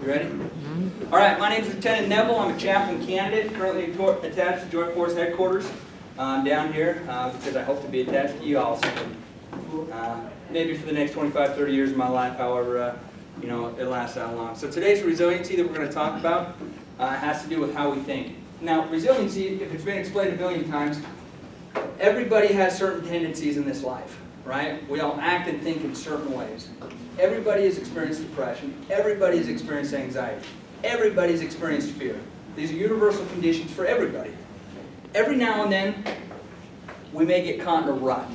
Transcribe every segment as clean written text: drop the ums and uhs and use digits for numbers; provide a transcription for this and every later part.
ready? All right, my name is Lieutenant Neville. I'm a chaplain candidate, currently attached to Joint Force Headquarters down here because I hope to be attached to you also. Maybe for the next 25, 30 years of my life, however, it lasts that long. So today's resiliency that we're going to talk about has to do with how we think. Now, resiliency, if it's been explained a million times, everybody has certain tendencies in this life, right? We all act and think in certain ways. Everybody has experienced depression. Everybody has experienced anxiety. Everybody's experienced fear. These are universal conditions for everybody. Every now and then, we may get caught in a rut.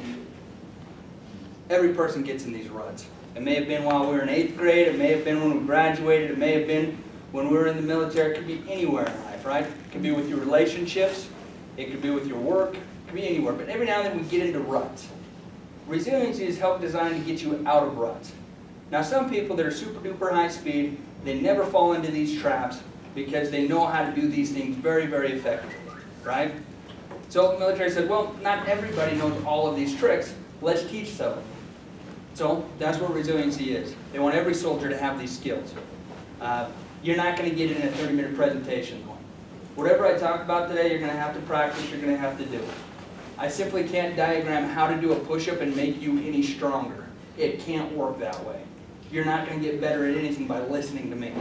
Every person gets in these ruts. It may have been while we were in 8th grade. It may have been when we graduated. It may have been when we were in the military. It could be anywhere in life, right? It could be with your relationships. It could be with your work. It could be anywhere. But every now and then, we get into ruts. Resiliency is help designed to get you out of ruts. Now, some people that are super duper high speed, they never fall into these traps because they know how to do these things very, very effectively, right? So the military said, well, not everybody knows all of these tricks. Let's teach some. So that's what resiliency is. They want every soldier to have these skills. You're not going to get it in a 30-minute presentation. Whatever I talk about today, you're going to have to practice, you're going to have to do. I simply can't diagram how to do a push-up and make you any stronger. It can't work that way. You're not going to get better at anything by listening to me.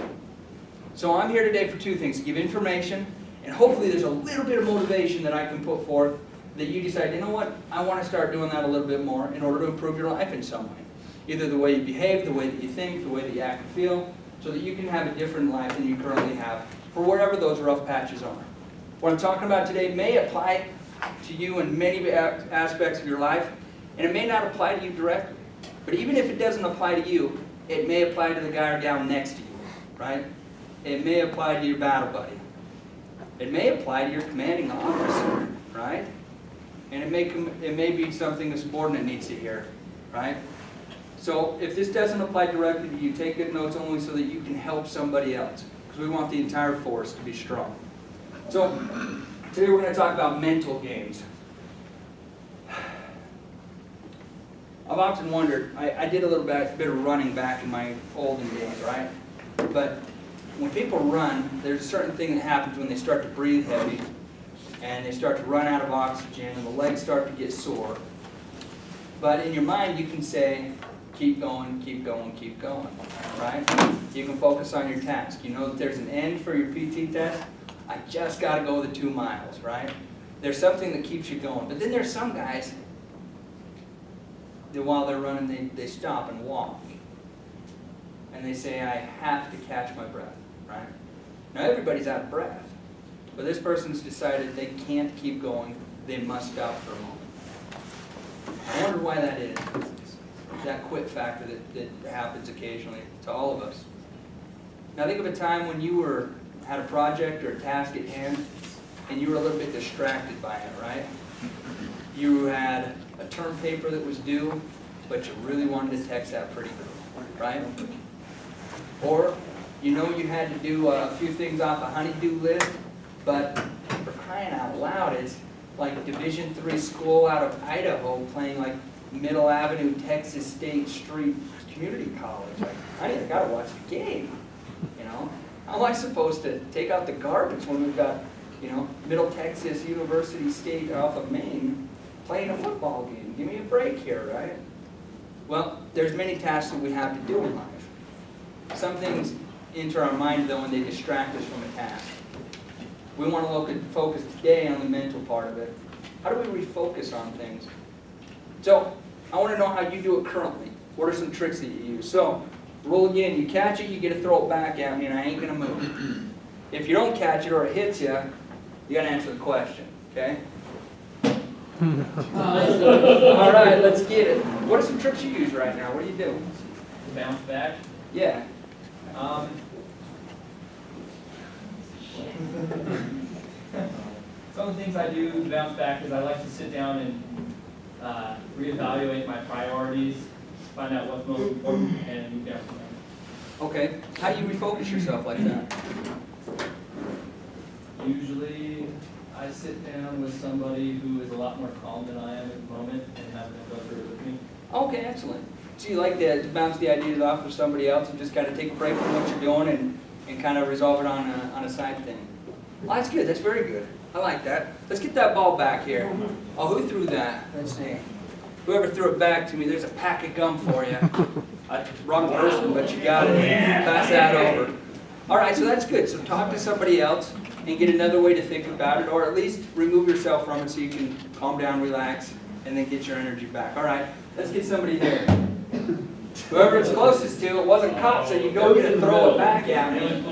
So I'm here today for two things: to give information, and hopefully there's a little bit of motivation that I can put forth that you decide, you know what, I want to start doing that a little bit more in order to improve your life in some way. Either the way you behave, the way that you think, the way that you act and feel, so that you can have a different life than you currently have for wherever those rough patches are. What I'm talking about today may apply to you in many aspects of your life, and it may not apply to you directly. But even if it doesn't apply to you, it may apply to the guy or gal next to you, right? It may apply to your battle buddy. It may apply to your commanding officer, right? And it may be something a subordinate needs to hear, right? So if this doesn't apply directly to you, take good notes only so that you can help somebody else, because we want the entire force to be strong. So today we're going to talk about mental games. I've often wondered, I did a little bit of running back in my olden days, right? But when people run, there's a certain thing that happens when they start to breathe heavy and they start to run out of oxygen and the legs start to get sore. But in your mind you can say, keep going, keep going, keep going, right? You can focus on your task. You know that there's an end for your PT test. I just got to go the 2 miles, right? There's something that keeps you going. But then there's some guys that while they're running, they stop and walk. And they say, I have to catch my breath, right? Now everybody's out of breath. But this person's decided they can't keep going. They must stop for a moment. I wonder why that is. That quit factor that happens occasionally to all of us. Now think of a time when you had a project or a task at hand and you were a little bit distracted by it, right? You had a term paper that was due, but you really wanted to text that pretty girl, right? Or you had to do a few things off a honey-do list, but for crying out loud, it's like Division III school out of Idaho playing like Middle Avenue, Texas State Street Community College. Like, honey, I gotta watch the game. How am I supposed to take out the garbage when we've got, Middle Texas University State off of Maine playing a football game? Give me a break here, right? Well, there's many tasks that we have to do in life. Some things enter our mind, though, and they distract us from a task. We want to focus today on the mental part of it. How do we refocus on things? So, I want to know how you do it currently. What are some tricks that you use? So, roll again. You catch it, you get to throw it back at me, and I ain't going to move. If you don't catch it or it hits you, you got to answer the question, okay? All right, let's get it. What are some tricks you use right now? What do you do? Bounce back? Yeah. Some of the things I do to bounce back is I like to sit down and reevaluate my priorities, find out what's most important, and move down from there. Okay. How do you refocus yourself like that? Usually, I sit down with somebody who is a lot more calm than I am at the moment and have them go through it with me. Okay, excellent. So you like to bounce the ideas off of somebody else and just kind of take a break from what you're doing and kind of resolve it on a side thing. Well, that's good. That's very good. I like that. Let's get that ball back here. Oh, who threw that? Let's see. Whoever threw it back to me, there's a pack of gum for you. Wrong person, but you got it. Pass that over. All right, so that's good. So talk to somebody else and get another way to think about it, or at least remove yourself from it so you can calm down, relax, and then get your energy back. All right, let's get somebody there. Whoever it's closest to, it wasn't caught, so you don't get to throw it back at me.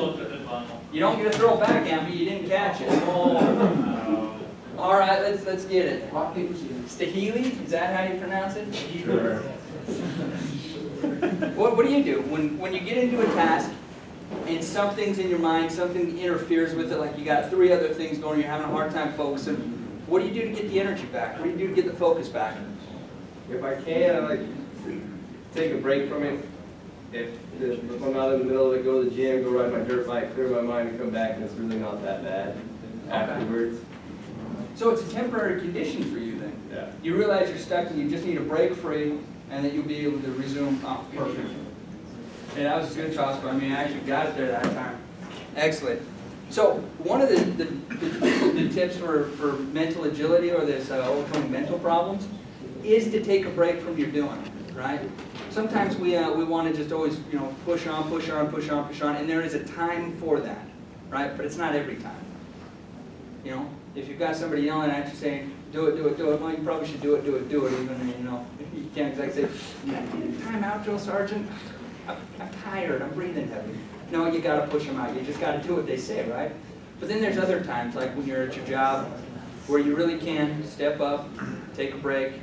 You don't get to throw it back at me, you didn't catch it. All right, let's get it. Stahili, is that how you pronounce it? Sure. What do you do when you get into a task and something's in your mind, something interferes with it, like you got 3 other things going, you're having a hard time focusing? What do you do to get the energy back? What do you do to get the focus back? If I can, I like to take a break from it. If I'm out in the middle of it, go to the gym, go ride my dirt bike, clear my mind, and come back, and it's really not that bad afterwards. So it's a temporary condition for you then? Yeah. You realize you're stuck and you just need a break free, and that you'll be able to resume. Oh, perfect. Yeah, that was as good as possible. I mean, I actually got it there that time. Excellent. So one of the tips for mental agility, or this overcoming mental problems, is to take a break from your doing, right? Sometimes we want to just always, push on, and there is a time for that, right? But it's not every time. If you've got somebody yelling at you saying, do it, well, you probably should do it, even, you can't exactly say, time out, Drill Sergeant. I'm tired, I'm breathing heavy. No, you got to push them out. You just got to do what they say, right? But then there's other times, like when you're at your job, where you really can step up, take a break,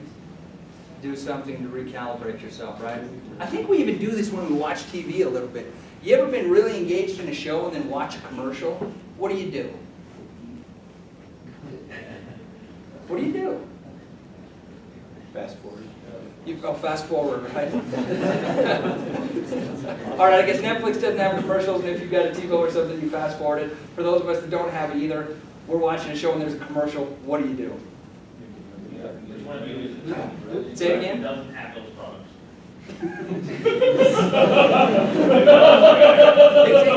do something to recalibrate yourself, right? I think we even do this when we watch TV a little bit. You ever been really engaged in a show and then watch a commercial? What do you do? What do you do? Fast forward. You go fast forward, right? All right, I guess Netflix doesn't have commercials, and if you've got a TiVo or something, you fast forward it. For those of us that don't have it either, we're watching a show and there's a commercial. What do you do? Say it again. Doesn't have those products.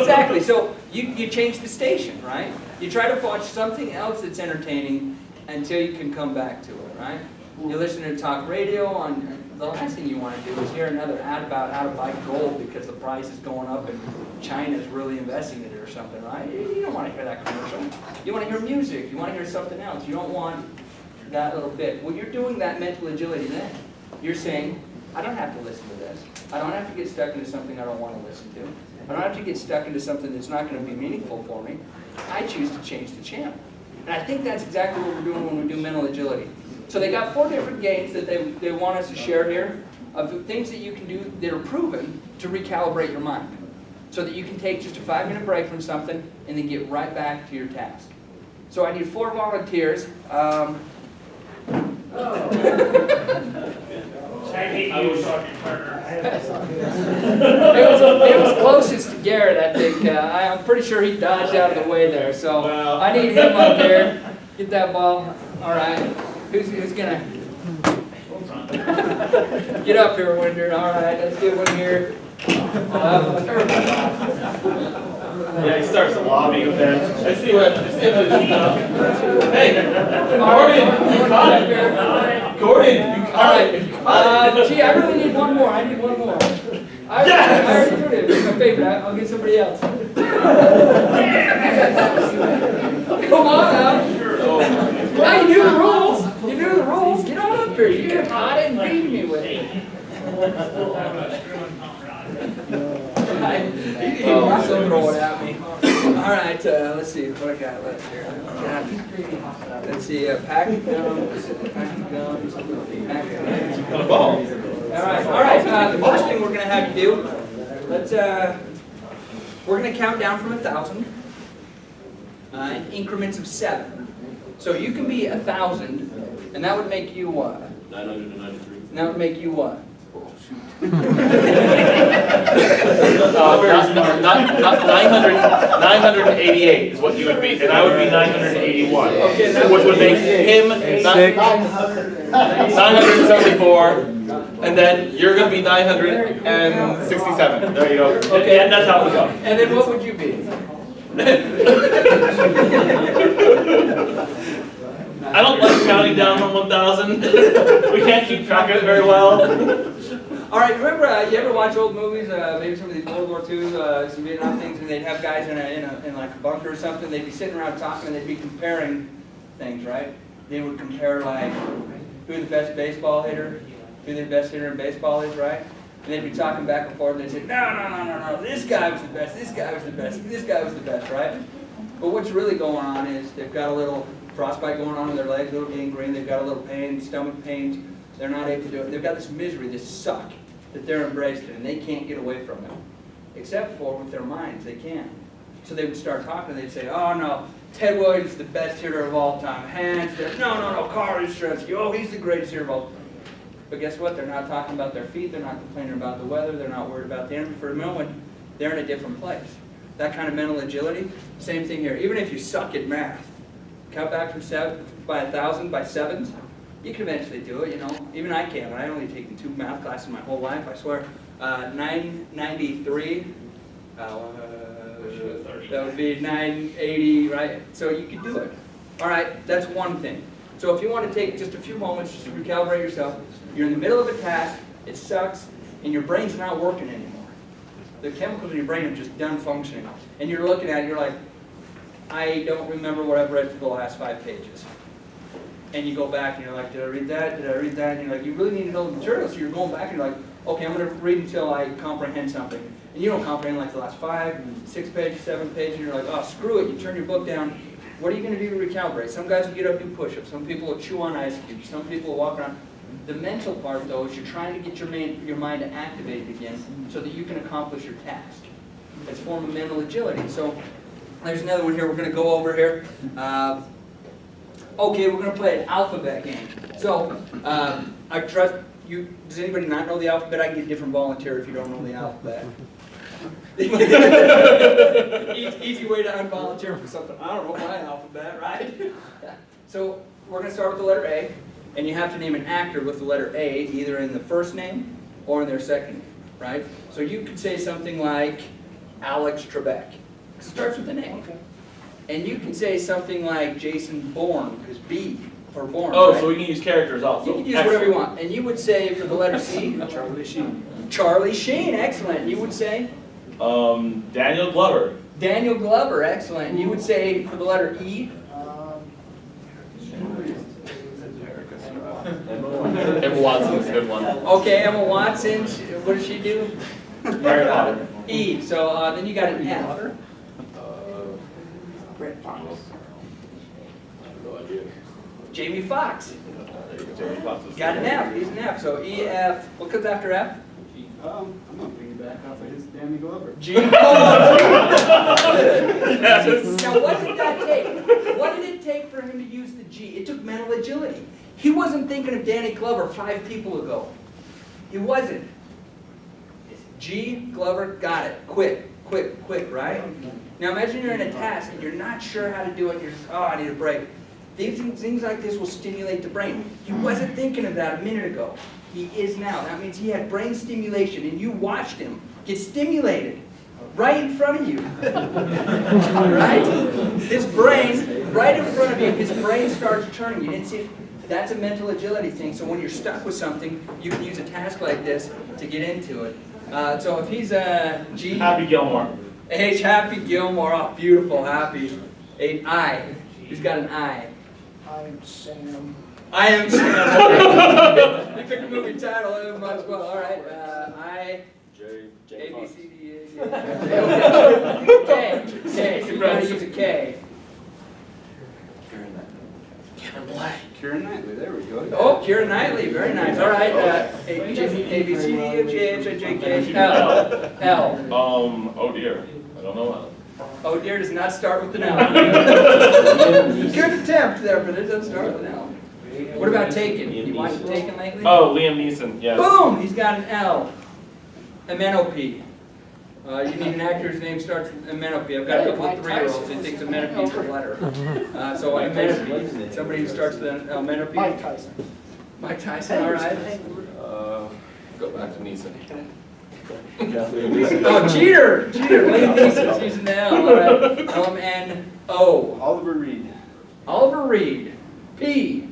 Exactly. So you change the station, right? You try to watch something else that's entertaining until you can come back to it, right? You listen to talk radio, the last thing you want to do is hear another ad about how to buy gold because the price is going up and China's really investing in it or something, right? You don't want to hear that commercial. You want to hear music. You want to hear something else. You don't want that little bit. Well, you're doing that mental agility then. You're saying, I don't have to listen to this. I don't have to get stuck into something I don't want to listen to. I don't have to get stuck into something that's not going to be meaningful for me. I choose to change the channel. And I think that's exactly what we're doing when we do mental agility. So they got 4 different games that they want us to share here of things that you can do that are proven to recalibrate your mind. So that you can take just a 5-minute break from something and then get right back to your task. So I need 4 volunteers. I was talking partner. It was closest to Garrett, I think. I'm pretty sure he dodged out of the way there. So I need him up there. Get that ball. All right. Who's gonna get up here, Winder? All right, let's get one here. Yeah, he starts lobbying with that. I see what. Hey, Gordon, you caught it. Gordon, you caught it. Gee, I really need one more. I need one more. I already threw it. It's my favorite. I'll get somebody else. Come on now. Now you knew the rules. You knew the rules. Get on up here. You could have caught it and beat me with it. He'll throw it at me. All right, let's see what I got left here. Let's see, pack of gums. All right. The first thing we're going to have you do, we're going to count down from 1,000 in increments of 7. So you can be 1,000, and that would make you what? 993. And that would make you what? Not 988 is what you would be, and I would be 981. Okay, Which would make him 974, and then you're going to be 967. There you go. Okay. And that's how it goes. And then what would you be? I don't like counting down from 1,000. We can't keep track of it very well. All right, remember, you ever watch old movies, maybe some of these World War II, some Vietnam things, and they'd have guys in like a bunker or something, they'd be sitting around talking and they'd be comparing things, right? They would compare like, who the best baseball hitter, who the best hitter in baseball is, right? And they'd be talking back and forth and they'd say, no, this guy was the best, this guy was the best, this guy was the best, right? But what's really going on is they've got a little frostbite going on in their legs, a little gangrene, they've got a little pain, stomach pains, they're not able to do it. They've got this misery, this suck that they're embraced in, and they can't get away from it. Except for with their minds, they can. So they would start talking, and they'd say, oh no, Ted Williams is the best hitter of all time, hands down. No, Carl Yastrzemski, oh, he's the greatest hitter of all time. But guess what? They're not talking about their feet, they're not complaining about the weather, they're not worried about the enemy. For a moment, they're in a different place. That kind of mental agility, same thing here. Even if you suck at math, count back from 1,000 by sevens, you can eventually do it, you know. Even I can. I only taken 2 math classes in my whole life, I swear. 993, that would be 980, right? So you can do it. All right, that's one thing. So if you want to take just a few moments just to recalibrate yourself, you're in the middle of a task, it sucks, and your brain's not working anymore. The chemicals in your brain are just done functioning. And you're looking at it, you're like, I don't remember what I've read for the last 5 pages. And you go back and you're like, did I read that? Did I read that? And you're like, you really need to know the material. So you're going back and you're like, okay, I'm going to read until I comprehend something. And you don't comprehend like the last 5, 6 pages, 7 pages, and you're like, oh, screw it. You turn your book down. What are you going to do to recalibrate? Some guys will get up and do push-ups. Some people will chew on ice cubes. Some people will walk around. The mental part, though, is you're trying to get your mind to activate again so that you can accomplish your task. It's a form of mental agility. So there's another one here we're going to go over here. Okay, we're going to play an alphabet game. So, I trust you. Does anybody not know the alphabet? I can get a different volunteer if you don't know the alphabet. Easy way to unvolunteer for something. I don't know my alphabet, right? So, we're going to start with the letter A, and you have to name an actor with the letter A, either in the first name or in their second name, right? So you could say something like Alex Trebek. It starts with the name. Okay. And you can say something like Jason Bourne, because B for Bourne. Oh, right? so we can use characters also. You can use whatever you want. And you would say for the letter C, Charlie Sheen. Charlie Sheen, excellent. You would say? Daniel Glover. Daniel Glover, excellent. You would say for the letter E? Emma Watson's a good one. Okay, Emma Watson. What does she do? Harry Potter. E. So then you got an F. Jamie Foxx. Got an F. He's an F. So E, F. What comes after F? I'm not bringing it back off of his Danny Glover. G. Oh, now what did that take? What did it take for him to use the G? It took mental agility. He wasn't thinking of Danny Glover 5 people ago. He wasn't. G, Glover, got it. Quick, right? Now imagine you're in a task and you're not sure how to do it and you're just, oh, I need a break. Things like this will stimulate the brain. He wasn't thinking of that a minute ago. He is now. That means he had brain stimulation and you watched him get stimulated right in front of you. Right? His brain, right in front of you, his brain starts turning. You didn't see it? That's a mental agility thing. So when you're stuck with something, you can use a task like this to get into it. So if he's a G. Happy Gilmore. H, Happy Gilmore. Oh, beautiful, Happy. A I. He's got an I. I am Sam. I am Sam. You picked a movie title, it might as well. All right. I. J. A, B, C, D, E, F, G, K. K. So you gotta use a K. Kevin Black. Keira Knightley, there we go. Oh, Keira Knightley, very nice. All right. A, B, C, D, E, F, G, H, I, J, K, L. L. Oh dear. I don't know. Oh dear does not start with an L. Good attempt there, but it doesn't start with an L. What about Taken? You watched Taken lately? Oh, Liam Neeson, yes. Boom! He's got an L. M-N-O-P. You need an actor whose name starts with Amenopee. I've got a couple of 3-year-olds that think Amenopee is a letter. So Amenopee, somebody who starts with an Amenopee. Mike Tyson. Mike Tyson, all right. Go back to Neeson. Oh, cheater! Cheater, Liam Neeson's using the L, all right. L-M-N-O. Oliver Reed. Oliver Reed. P.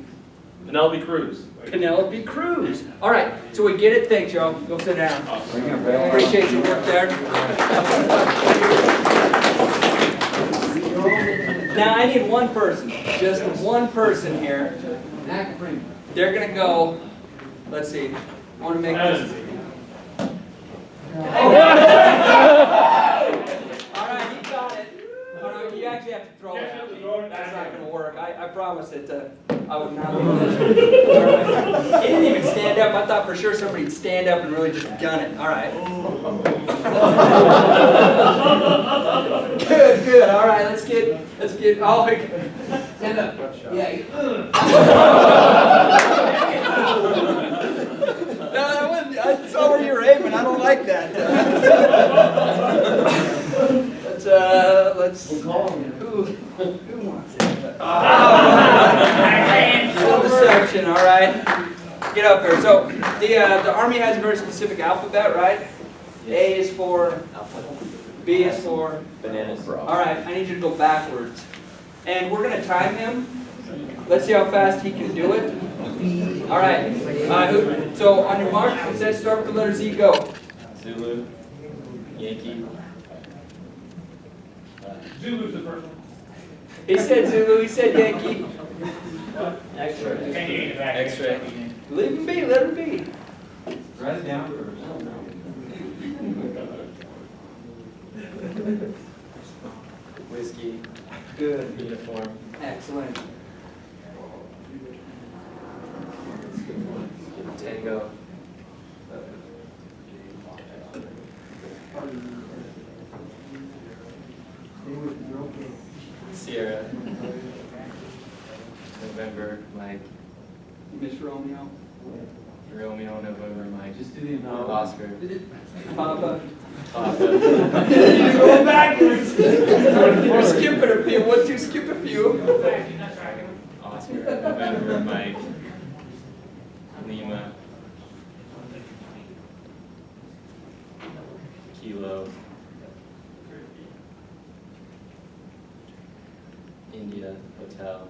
Penelope Cruz. Penelope Cruz. All right, so we get it. Thanks, y'all. Go sit down. Appreciate your work there. Now, I need one person, just one person here. They're going to go, let's see, I want to make this. All right, he got it. Oh, no, you actually have to throw it at me. That's not going to work. I promise that I would not be able to. He didn't even stand up. I thought for sure somebody would stand up and really just gun it. All right. Good, good. All right, let's get, oh, stand up. Yeah. No, that wasn't, I saw where you were aiming. I don't like that. Let's who wants it? Self-deception, all right. Get up here. So the Army has a very specific alphabet, right? A is for B is for Bananas. all right, I need you to go backwards. And we're going to time him. Let's see how fast he can do it. All right. So on your mark, it says start with the letter Z, go. Zulu. Yankee. Zulu's the first one. He said Zulu, he said Yankee. X-ray. X-ray. Leave him be, let him be. Write it down first. Whiskey. Good. Uniform. Excellent. Tango. Sierra. November, Mike. Miss Romeo. Romeo, November, Mike. Just do the Oscar. Papa. Papa. You're going backwards. You're skipping a few. 1, 2, skip a few. Oscar, November, Mike. Lima. Kilo. India, Hotel.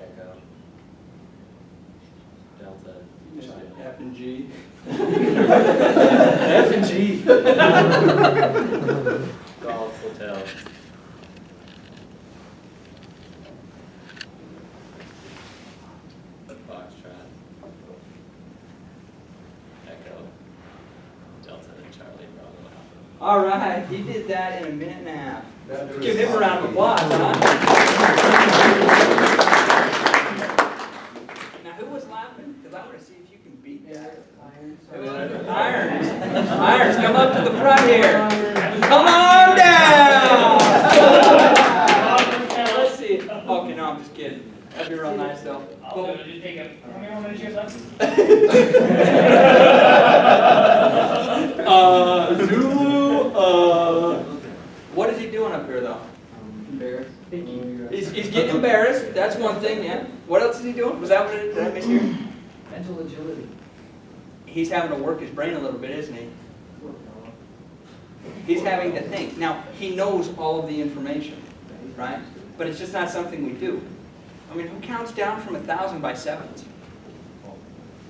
Echo. Delta. F and G. F and G. Golf, Hotel. Foxtrot. Echo. Delta, Charlie, Bravo, Alpha. All right, he did that in a minute and a half. Give him a round of applause, huh? Now, who was laughing? Because I want to see if you can beat that. Irons. Irons, come up to the front here. Come on down. Let's see. Okay, no, I'm just kidding. That'd be real nice, though. Cool. Zulu. What is he doing up here, though? Embarrassed. He's getting embarrassed. That's one thing, yeah. What else is he doing? Was that what did I miss here? Mental agility. He's having to work his brain a little bit, isn't he? He's having to think. Now, he knows all of the information, right? But it's just not something we do. I mean, who counts down from 1,000 by sevens?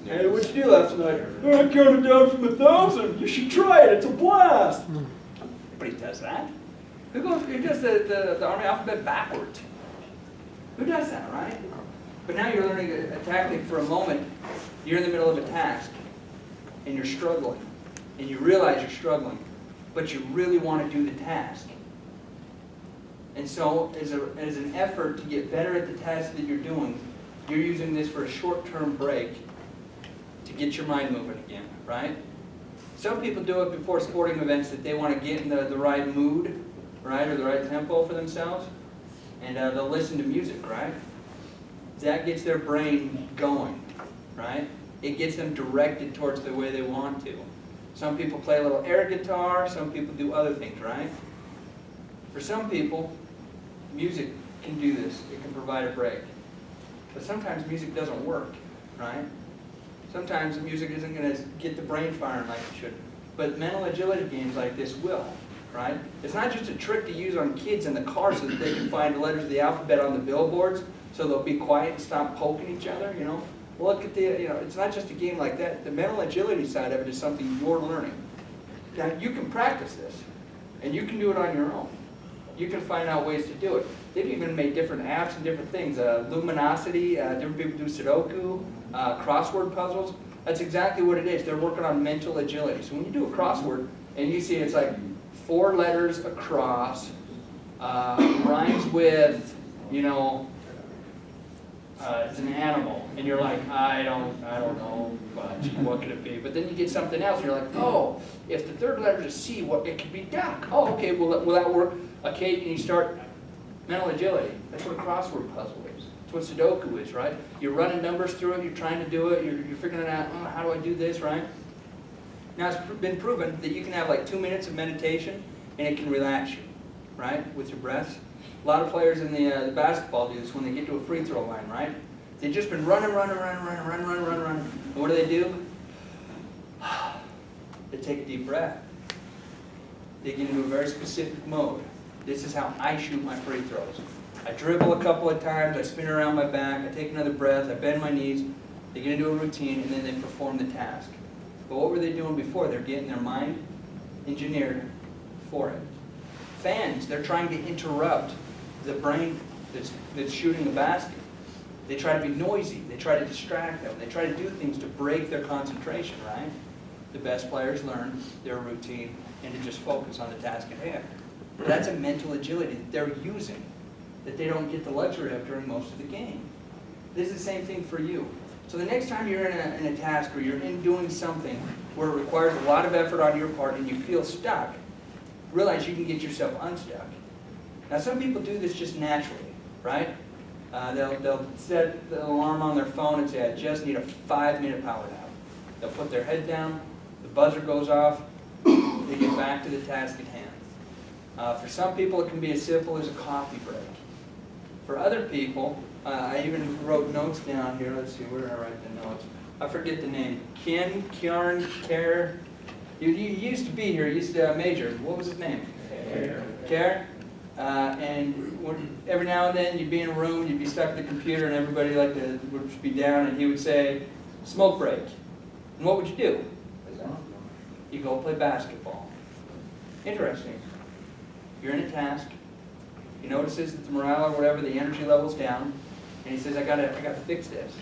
Hey, what'd you do last night? I counted down from 1,000. You should try it. It's a blast. Nobody does that. Who does the Army alphabet backwards? Who does that, right? But now you're learning a tactic for a moment. You're in the middle of a task, and you're struggling, and you realize you're struggling, but you really want to do the task. And so, as an effort to get better at the task that you're doing, you're using this for a short-term break to get your mind moving again, right? Some people do it before sporting events that they want to get in the right mood, right, or the right tempo for themselves, and they'll listen to music, right? That gets their brain going, right? It gets them directed towards the way they want to. Some people play a little air guitar, some people do other things, right? For some people, music can do this. It can provide a break. But sometimes music doesn't work, right? Sometimes the music isn't going to get the brain firing like it should. But mental agility games like this will, right? It's not just a trick to use on kids in the car so that they can find the letters of the alphabet on the billboards so they'll be quiet and stop poking each other, you know? Look at the, it's not just a game like that. The mental agility side of it is something you're learning. Now, you can practice this, and you can do it on your own. You can find out ways to do it. They've even made different apps and different things. Luminosity, different people do Sudoku, crossword puzzles. That's exactly what it is. They're working on mental agility. So when you do a crossword, and you see it's like 4 letters across, rhymes with, it's an animal, and you're like, I don't know, what could it be? But then you get something else, and you're like, oh, if the third letter is C, it could be duck. Oh, okay, will that work? Okay, and you start mental agility. That's what a crossword puzzle is. That's what Sudoku is, right? You're running numbers through it, you're trying to do it, you're figuring out, how do I do this, right? Now, it's been proven that you can have like 2 minutes of meditation, and it can relax you, right, with your breaths. A lot of players in the basketball do this when they get to a free throw line, right? They've just been running. And what do? They take a deep breath. They get into a very specific mode. This is how I shoot my free throws. I dribble a couple of times, I spin around my back, I take another breath, I bend my knees, they get into a routine, and then they perform the task. But what were they doing before? They're getting their mind engineered for it. Fans, they're trying to interrupt the brain that's shooting the basket. They try to be noisy. They try to distract them. They try to do things to break their concentration, right? The best players learn their routine and to just focus on the task at hand. That's a mental agility that they're using that they don't get the luxury of during most of the game. This is the same thing for you. So the next time you're in a task or you're in doing something where it requires a lot of effort on your part and you feel stuck, realize you can get yourself unstuck. Now, some people do this just naturally, right? They'll set the alarm on their phone and say, I just need a 5-minute power nap. They'll put their head down, the buzzer goes off, they get back to the task at hand. For some people, it can be as simple as a coffee break. For other people, I even wrote notes down here. Let's see, where did I write the notes? I forget the name. Care. You used to be here, you used to major. What was his name? Care. And every now and then you'd be in a room, you'd be stuck at the computer, and everybody would just be down, and he would say, smoke break. And what would you do? You go play basketball. Interesting. You're in a task. He notices that the morale or whatever, the energy level's down, and he says, I gotta fix this.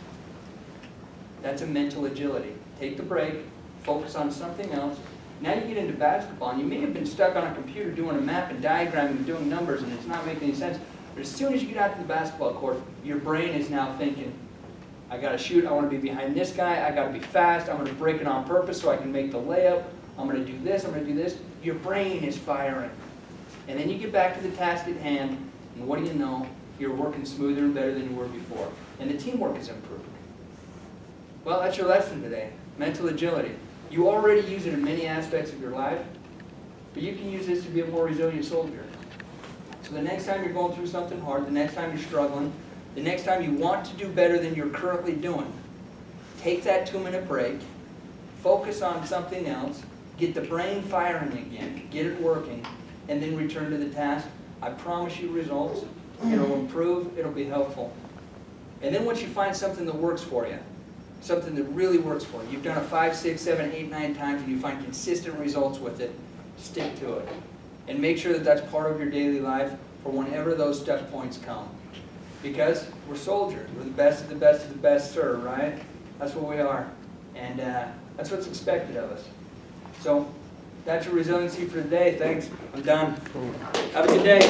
That's a mental agility. Take the break, focus on something else. Now you get into basketball, and you may have been stuck on a computer doing a map and diagramming and doing numbers, and it's not making any sense. But as soon as you get out to the basketball court, your brain is now thinking, I gotta shoot, I wanna be behind this guy, I gotta be fast, I'm gonna break it on purpose so I can make the layup, I'm gonna do this, I'm gonna do this. Your brain is firing. And then you get back to the task at hand, and what do you know? You're working smoother and better than you were before. And the teamwork is improved. Well, that's your lesson today, mental agility. You already use it in many aspects of your life, but you can use this to be a more resilient soldier. So the next time you're going through something hard, the next time you're struggling, the next time you want to do better than you're currently doing, take that 2-minute break, focus on something else, get the brain firing again, get it working, and then return to the task. I promise you results. It'll improve, it'll be helpful. And then once you find something that works for you, something that really works for you, you've done it 5, 6, 7, 8, 9 times, and you find consistent results with it, stick to it. And make sure that that's part of your daily life for whenever those stuck points come. Because we're soldiers. We're the best of the best of the best, sir, right? That's what we are. And that's what's expected of us. So that's your resiliency for today. Thanks. I'm done. Have a good day.